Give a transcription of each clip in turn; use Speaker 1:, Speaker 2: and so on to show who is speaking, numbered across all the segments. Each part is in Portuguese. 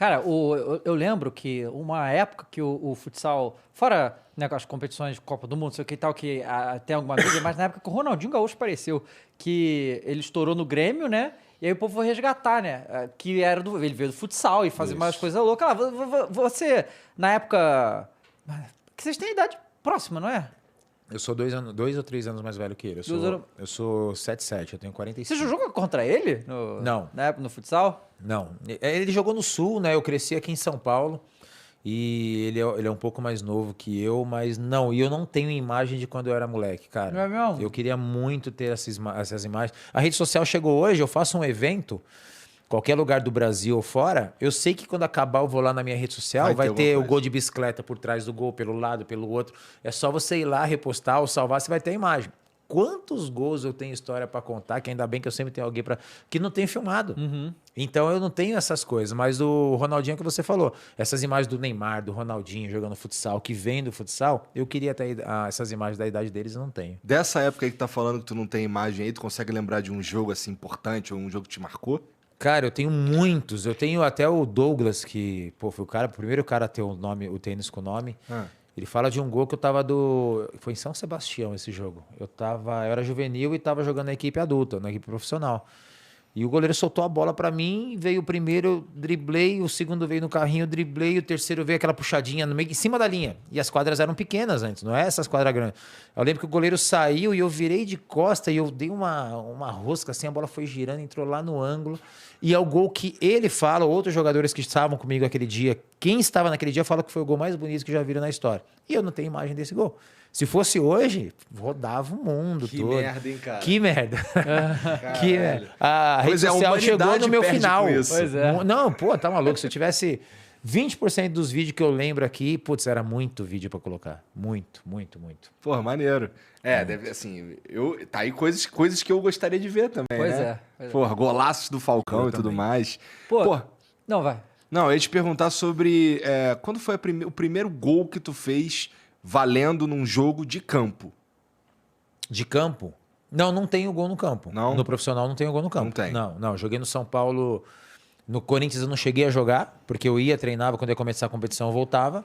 Speaker 1: Cara, eu lembro que uma época que o futsal, fora, né, com as competições de Copa do Mundo, sei o que e tal, que tem alguma mídia, mas na época que o Ronaldinho Gaúcho apareceu, que ele estourou no Grêmio, né? E aí o povo foi resgatar, né? Que era ele veio do futsal e fazia umas
Speaker 2: Isso.
Speaker 1: coisas loucas. Você, na época. Que vocês têm idade próxima, não é?
Speaker 2: Eu sou 2 ou 3 anos mais velho que ele. Eu sou 77, eu tenho
Speaker 1: Você
Speaker 2: 45.
Speaker 1: já jogou contra ele?
Speaker 2: Não.
Speaker 1: Na época, no futsal?
Speaker 2: Não. Ele jogou no Sul, né? Eu cresci aqui em São Paulo. E ele é um pouco mais novo que eu, mas não. E eu não tenho imagem de quando eu era moleque, cara.
Speaker 1: Não é mesmo?
Speaker 2: Eu queria muito ter essas imagens. A rede social chegou hoje, eu faço um evento, qualquer lugar do Brasil ou fora, eu sei que quando acabar eu vou lá na minha rede social, vai
Speaker 3: ter
Speaker 2: ter
Speaker 3: alguma
Speaker 2: o gol de bicicleta por trás do gol, pelo lado, pelo outro. É só você ir lá, repostar ou salvar, você vai ter a imagem. Quantos gols eu tenho história pra contar, que ainda bem que eu sempre tenho alguém que não tem filmado. Então eu não tenho essas coisas, mas o Ronaldinho que você falou, essas imagens do Neymar, do Ronaldinho jogando futsal, que vem do futsal, eu queria ter essas imagens da idade deles e não tenho.
Speaker 3: Dessa época aí que tá falando que tu não tem imagem aí, tu consegue lembrar de um jogo assim importante ou um jogo que te marcou?
Speaker 2: Cara, eu tenho muitos. Eu tenho até o Douglas, que, pô, foi o primeiro cara a ter o nome, o tênis com o nome. Ele fala de um gol que eu tava foi em São Sebastião esse jogo. Eu era juvenil e tava jogando na equipe adulta, na equipe profissional. E o goleiro soltou a bola pra mim, veio o primeiro, eu driblei, o segundo veio no carrinho, eu driblei, o terceiro veio aquela puxadinha no meio, em cima da linha. E as quadras eram pequenas antes, não é essas quadras grandes. Eu lembro que o goleiro saiu e eu virei de costa e eu dei uma rosca assim, a bola foi girando, entrou lá no ângulo. E é o gol que ele fala, outros jogadores que estavam comigo aquele dia, quem estava naquele dia fala que foi o gol mais bonito que já viram na história. E eu não tenho imagem desse gol. Se fosse hoje, rodava o mundo
Speaker 3: Que
Speaker 2: todo.
Speaker 3: merda, hein, cara?
Speaker 2: Que merda. Que merda. A
Speaker 3: Pois
Speaker 2: rede
Speaker 3: é, a
Speaker 2: social chegou
Speaker 3: humanidade
Speaker 2: no meu
Speaker 3: perde
Speaker 2: final.
Speaker 3: com isso.
Speaker 1: Pois é.
Speaker 2: Não, pô, tá maluco. Se eu tivesse 20% dos vídeos que eu lembro aqui, putz, era muito vídeo pra colocar. Muito, muito, muito.
Speaker 3: Porra, maneiro. Deve, assim, tá aí coisas que eu gostaria de ver também,
Speaker 1: Pois
Speaker 3: né?
Speaker 1: é, pois é.
Speaker 3: Porra, golaços do Falcão
Speaker 2: Eu
Speaker 3: e tudo
Speaker 2: também.
Speaker 3: mais.
Speaker 1: Pô, não, vai.
Speaker 3: Não, eu ia te perguntar sobre quando foi o primeiro gol que tu fez valendo num jogo de campo.
Speaker 2: De campo? Não tenho gol no campo.
Speaker 3: Não?
Speaker 2: No profissional não tenho gol no campo.
Speaker 3: Não tem.
Speaker 2: Não. Joguei no São Paulo. No Corinthians eu não cheguei a jogar, porque eu ia, treinava, quando ia começar a competição eu voltava.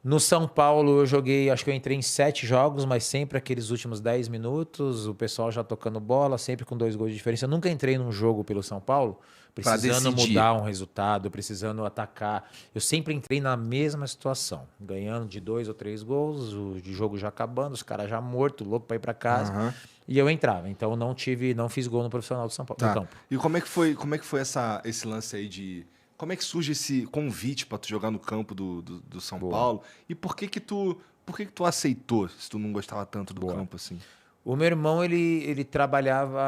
Speaker 2: No São Paulo eu joguei, acho que eu entrei em 7 jogos, mas sempre aqueles últimos 10 minutos, o pessoal já tocando bola, sempre com 2 gols de diferença. Eu nunca entrei num jogo pelo São Paulo precisando
Speaker 3: decidir.
Speaker 2: mudar um resultado, precisando atacar. Eu sempre entrei na mesma situação, ganhando de 2 ou 3 gols, o jogo já acabando, os caras já mortos, louco para ir para casa. E eu entrava. Então não fiz gol no profissional do São Paulo, no campo.
Speaker 3: E como é que foi esse lance aí de... Como é que surge esse convite pra tu jogar no campo do São Paulo? E por que tu aceitou, se tu não gostava tanto do campo assim?
Speaker 2: O meu irmão, ele trabalhava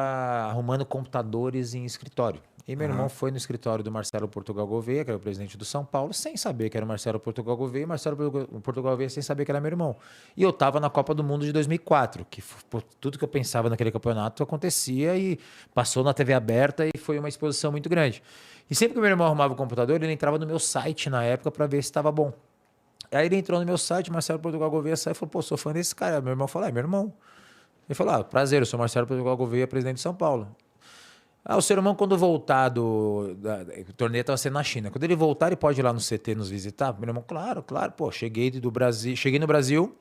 Speaker 2: arrumando computadores em escritório. E meu irmão foi no escritório do Marcelo Portugal Gouveia, que era o presidente do São Paulo, sem saber que era o Marcelo Portugal Gouveia, e Marcelo Portugal Gouveia sem saber que era meu irmão. E eu estava na Copa do Mundo de 2004, que tudo que eu pensava naquele campeonato acontecia e passou na TV aberta e foi uma exposição muito grande. E sempre que meu irmão arrumava o computador, ele entrava no meu site na época para ver se estava bom. Aí ele entrou no meu site, Marcelo Portugal Gouveia saiu e falou, pô, sou fã desse cara. Meu irmão falou, é meu irmão. Ele falou, prazer, eu sou Marcelo Portugal Gouveia, presidente de São Paulo. O seu irmão, quando voltar o torneio estava sendo na China. Quando ele voltar, ele pode ir lá no CT nos visitar? Meu irmão, claro. Pô, cheguei no Brasil.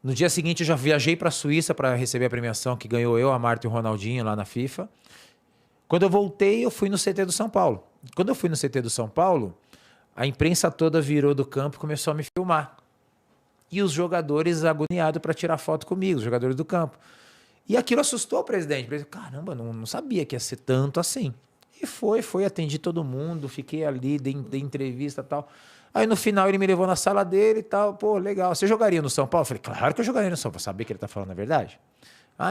Speaker 2: No dia seguinte, eu já viajei para a Suíça para receber a premiação que ganhou eu, a Marta e o Ronaldinho lá na FIFA. Quando eu voltei, eu fui no CT do São Paulo. Quando eu fui no CT do São Paulo, a imprensa toda virou do campo e começou a me filmar. E os jogadores agoniados para tirar foto comigo, os jogadores do campo. E aquilo assustou o presidente. Caramba, não sabia que ia ser tanto assim. E foi, atendi todo mundo, fiquei ali, dei entrevista e tal. Aí no final ele me levou na sala dele e tal. Pô, legal. Você jogaria no São Paulo? Eu falei, claro que eu jogaria no São Paulo. Saber que ele tá falando a verdade.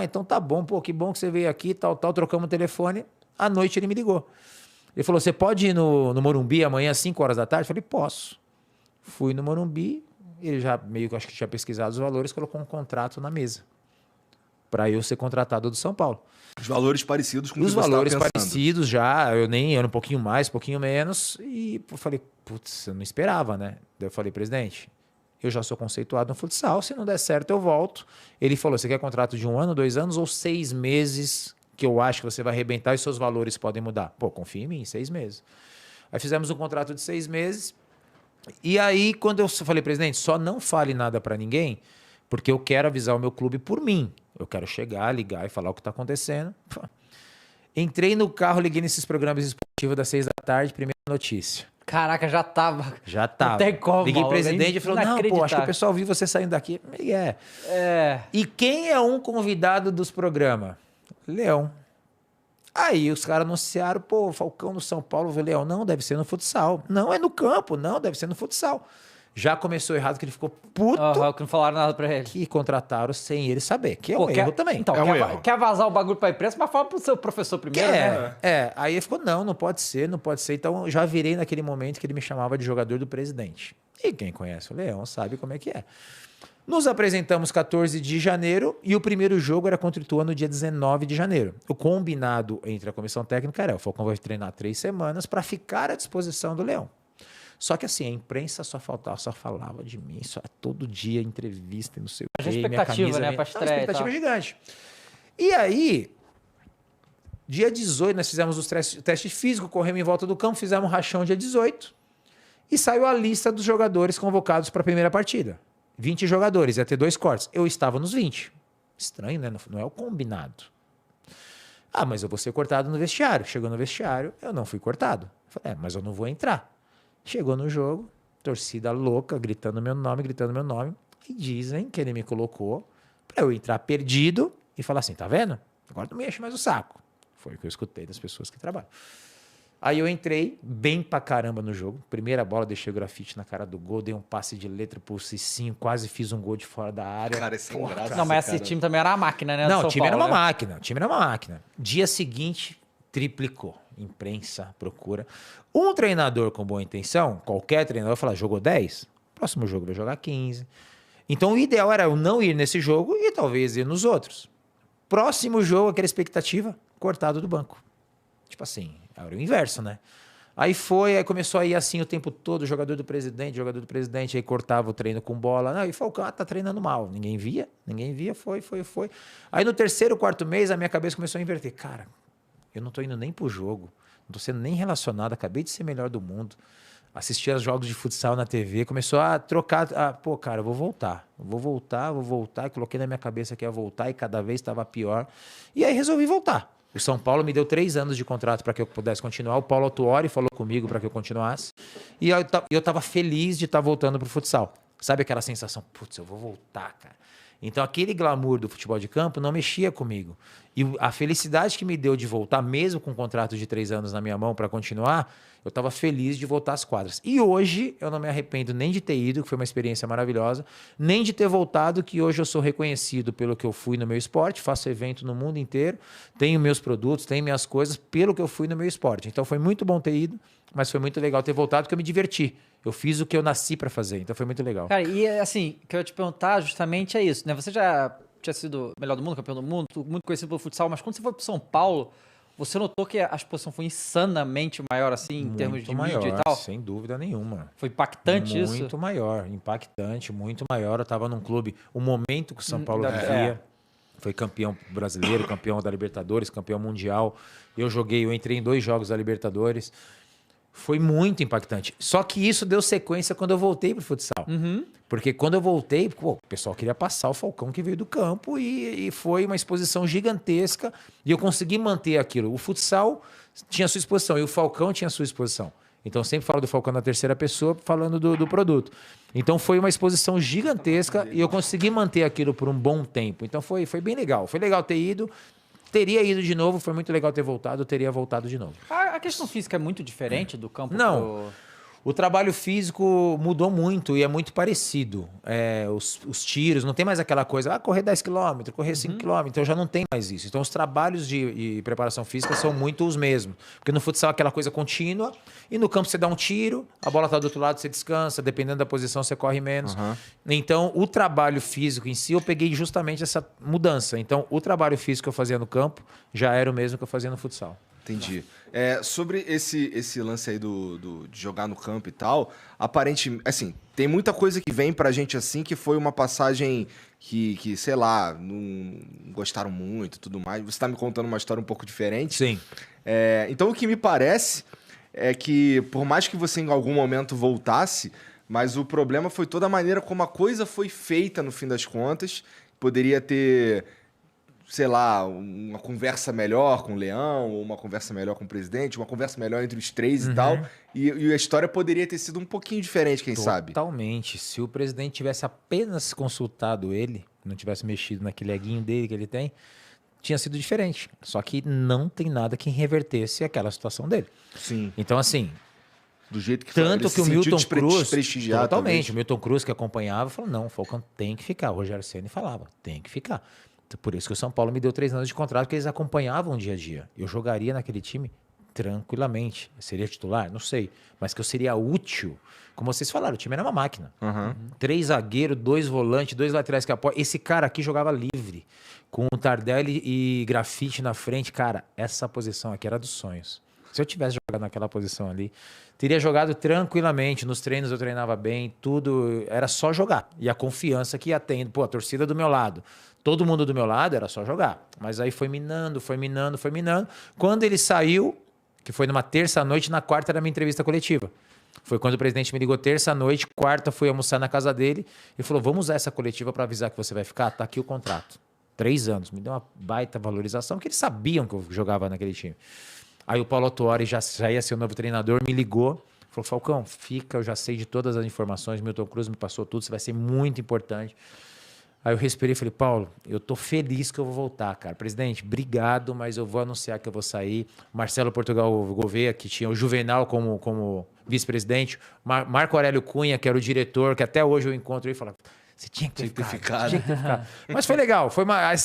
Speaker 2: Então tá bom, pô, que bom que você veio aqui, tal. Trocamos o telefone. À noite ele me ligou. Ele falou, você pode ir no Morumbi amanhã às 5 horas da tarde? Eu falei, posso. Fui no Morumbi, ele já meio que acho que tinha pesquisado os valores, colocou um contrato na mesa para eu ser contratado do São Paulo.
Speaker 3: Os valores parecidos com o que
Speaker 2: Os
Speaker 3: você
Speaker 2: valores
Speaker 3: estava pensando.
Speaker 2: parecidos já, eu era um pouquinho mais, um pouquinho menos, e eu falei, putz, eu não esperava, né? Daí eu falei, presidente, eu já sou conceituado no futsal, se não der certo eu volto. Ele falou, você quer contrato de 1 ano, 2 anos ou 6 meses que eu acho que você vai arrebentar e seus valores podem mudar? Pô, confia em mim, 6 meses. Aí fizemos um contrato de 6 meses. E aí, quando eu falei, presidente, só não fale nada para ninguém, porque eu quero avisar o meu clube por mim. Eu quero chegar, ligar e falar o que está acontecendo. Entrei no carro, liguei nesses programas esportivos das 6 da tarde, primeira notícia.
Speaker 1: Caraca, já tava.
Speaker 2: Já tava.
Speaker 1: Não tem como.
Speaker 2: Liguei pro
Speaker 1: Mauro,
Speaker 2: presidente e falou, não, pô, acho que o pessoal viu você saindo daqui.
Speaker 1: É.
Speaker 2: E quem é um convidado dos programas? Leão. Aí os caras anunciaram, pô, Falcão no São Paulo. Eu falei, Leão, não, deve ser no futsal. Não, é no campo. Não, deve ser no futsal. Já começou errado, que ele ficou puto.
Speaker 1: Que não falaram nada pra ele.
Speaker 2: Que contrataram sem ele saber, que é um erro também.
Speaker 1: Então, quer vazar o bagulho pra imprensa, mas fala pro seu professor primeiro, né?
Speaker 2: Aí ele ficou, não pode ser. Então, já virei naquele momento que ele me chamava de jogador do presidente. E quem conhece o Leão sabe como é que é. Nos apresentamos 14 de janeiro e o primeiro jogo era contra o Ituano no dia 19 de janeiro. O combinado entre a comissão técnica era, o Falcão vai treinar 3 semanas para ficar à disposição do Leão. Só que assim, a imprensa só falava de mim, só todo dia entrevista, não sei o quê.
Speaker 1: Expectativa, né, pra estreia.
Speaker 2: Expectativa gigante. E aí, dia 18, nós fizemos os testes físicos, corremos em volta do campo, fizemos um rachão dia 18 e saiu a lista dos jogadores convocados para a primeira partida. 20 jogadores, ia ter 2 cortes. Eu estava nos 20. Estranho, né? Não é o combinado. Ah, mas eu vou ser cortado no vestiário. Chegou no vestiário, eu não fui cortado. Eu falei, mas eu não vou entrar. Chegou no jogo, torcida louca, gritando meu nome. E dizem que ele me colocou para eu entrar perdido e falar assim, tá vendo? Agora não me enche mais o saco. Foi o que eu escutei das pessoas que trabalham. Aí eu entrei bem pra caramba no jogo. Primeira bola, deixei o grafite na cara do gol, dei um passe de letra pro Cicinho, quase fiz um gol de fora da área.
Speaker 3: Cara, esse graça.
Speaker 1: Não, mas esse time também era uma máquina, né?
Speaker 2: Não, o time era uma máquina. O time era uma máquina. Dia seguinte, triplicou. Imprensa, procura. Um treinador com boa intenção, qualquer treinador, vai falar, jogou 10? Próximo jogo vai jogar 15. Então o ideal era eu não ir nesse jogo e talvez ir nos outros. Próximo jogo, aquela expectativa, cortado do banco. Tipo assim, era o inverso, né? Aí começou a ir assim o tempo todo, jogador do presidente, aí cortava o treino com bola. Não, e Falcão, tá treinando mal. Ninguém via, foi. Aí no 3º, 4º mês, a minha cabeça começou a inverter. Cara, eu não tô indo nem pro jogo, não tô sendo nem relacionado, acabei de ser melhor do mundo. Assisti aos jogos de futsal na TV, começou a trocar. Pô, cara, eu vou voltar. Coloquei na minha cabeça que ia voltar e cada vez estava pior. E aí resolvi voltar. O São Paulo me deu 3 anos de contrato para que eu pudesse continuar. O Paulo Autuori falou comigo para que eu continuasse. E eu tava feliz de estar voltando pro futsal. Sabe aquela sensação? Putz, eu vou voltar, cara. Então aquele glamour do futebol de campo não mexia comigo. E a felicidade que me deu de voltar, mesmo com um contrato de 3 anos na minha mão para continuar, eu estava feliz de voltar às quadras. E hoje eu não me arrependo nem de ter ido, que foi uma experiência maravilhosa, nem de ter voltado, que hoje eu sou reconhecido pelo que eu fui no meu esporte, faço evento no mundo inteiro, tenho meus produtos, tenho minhas coisas, pelo que eu fui no meu esporte. Então foi muito bom ter ido, mas foi muito legal ter voltado, porque eu me diverti. Eu fiz o que eu nasci para fazer, então foi muito legal.
Speaker 1: Cara, e assim, o que eu ia te perguntar justamente é isso, né? Você já tinha sido melhor do mundo, campeão do mundo, muito conhecido pelo futsal, mas quando você foi pro São Paulo, você notou que a exposição foi insanamente maior, assim, em termos de
Speaker 2: maior,
Speaker 1: mídia e tal?
Speaker 2: Sem dúvida nenhuma.
Speaker 1: Foi impactante isso?
Speaker 2: Muito maior, impactante, muito maior. Eu estava num clube, o momento que o São Paulo vivia, foi campeão brasileiro, campeão da Libertadores, campeão mundial. Eu entrei em 2 jogos da Libertadores. Foi muito impactante. Só que isso deu sequência quando eu voltei pro futsal. Porque quando eu voltei, o pessoal queria passar o Falcão que veio do campo e foi uma exposição gigantesca e eu consegui manter aquilo. O futsal tinha sua exposição e o Falcão tinha sua exposição. Então eu sempre falo do Falcão na 3ª pessoa falando do produto. Então foi uma exposição gigantesca e eu consegui manter aquilo por um bom tempo. Então foi bem legal. Foi legal ter ido. Teria ido de novo, foi muito legal ter voltado, eu teria voltado de novo.
Speaker 1: A questão física é muito diferente do campo?
Speaker 2: Não. O trabalho físico mudou muito e é muito parecido. Os tiros, não tem mais aquela coisa, correr 10 km, correr 5 km, então já não tem mais isso. Então os trabalhos de preparação física são muito os mesmos. Porque no futsal é aquela coisa contínua e no campo você dá um tiro, a bola está do outro lado, você descansa, dependendo da posição você corre menos. Então o trabalho físico em si, eu peguei justamente essa mudança. Então o trabalho físico que eu fazia no campo já era o mesmo que eu fazia no futsal.
Speaker 3: Entendi. Sobre esse lance aí de jogar no campo e tal, aparentemente, assim, tem muita coisa que vem pra gente assim, que foi uma passagem que sei lá, não gostaram muito e tudo mais. Você tá me contando uma história um pouco diferente.
Speaker 2: Sim.
Speaker 3: Então, o que me parece é que, por mais que você em algum momento voltasse, mas o problema foi toda a maneira como a coisa foi feita no fim das contas. Poderia ter, sei lá, uma conversa melhor com o Leão, ou uma conversa melhor com o presidente, uma conversa melhor entre os três e tal. E a história poderia ter sido um pouquinho diferente, quem sabe?
Speaker 2: Totalmente. Se o presidente tivesse apenas consultado ele, não tivesse mexido naquele eguinho dele que ele tem, tinha sido diferente. Só que não tem nada que revertesse aquela situação dele.
Speaker 3: Sim.
Speaker 2: Então, assim,
Speaker 3: Do jeito que
Speaker 2: tanto que o Milton Cruz,
Speaker 3: prestigiado.
Speaker 2: totalmente, o Milton Cruz que acompanhava, falou, não, o Falcão tem que ficar. O Rogério Ceni falava, tem que ficar. Por isso que o São Paulo me deu 3 anos de contrato, porque eles acompanhavam o dia a dia. Eu jogaria naquele time tranquilamente. Seria titular? Não sei. Mas que eu seria útil. Como vocês falaram, o time era uma máquina. 3 zagueiros, 2 volantes, 2 laterais que apoiam. Esse cara aqui jogava livre. Com o Tardelli e Grafite na frente. Cara, essa posição aqui era dos sonhos. Se eu tivesse jogado naquela posição ali, teria jogado tranquilamente. Nos treinos eu treinava bem, tudo. Era só jogar. E a confiança que ia tendo. Pô, a torcida do meu lado. Todo mundo do meu lado era só jogar. Mas aí foi minando, foi minando, foi minando. Quando ele saiu, que foi numa terça-noite, na quarta era a minha entrevista coletiva. Foi quando o presidente me ligou terça-noite, quarta fui almoçar na casa dele e falou, vamos usar essa coletiva para avisar que você vai ficar? Tá aqui o contrato. 3 anos. Me deu uma baita valorização, que eles sabiam que eu jogava naquele time. Aí o Paulo Autuori já ia ser o novo treinador, me ligou, falou, Falcão, fica, eu já sei de todas as informações, Milton Cruz me passou tudo, você vai ser muito importante. Aí eu respirei e falei, Paulo, eu tô feliz que eu vou voltar, cara. Presidente, obrigado, mas eu vou anunciar que eu vou sair. Marcelo Portugal Gouveia, que tinha o Juvenal como vice-presidente. Marco Aurélio Cunha, que era o diretor, que até hoje eu encontro ele e falo, você tinha que ter ficado. Tinha que ter ficado. Mas foi legal.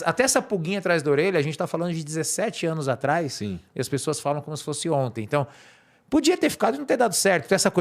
Speaker 2: Até essa pulguinha atrás da orelha, a gente tá falando de 17 anos atrás.
Speaker 3: Sim.
Speaker 2: E as pessoas falam como se fosse ontem. Então, podia ter ficado e não ter dado certo. Então, essa coisa,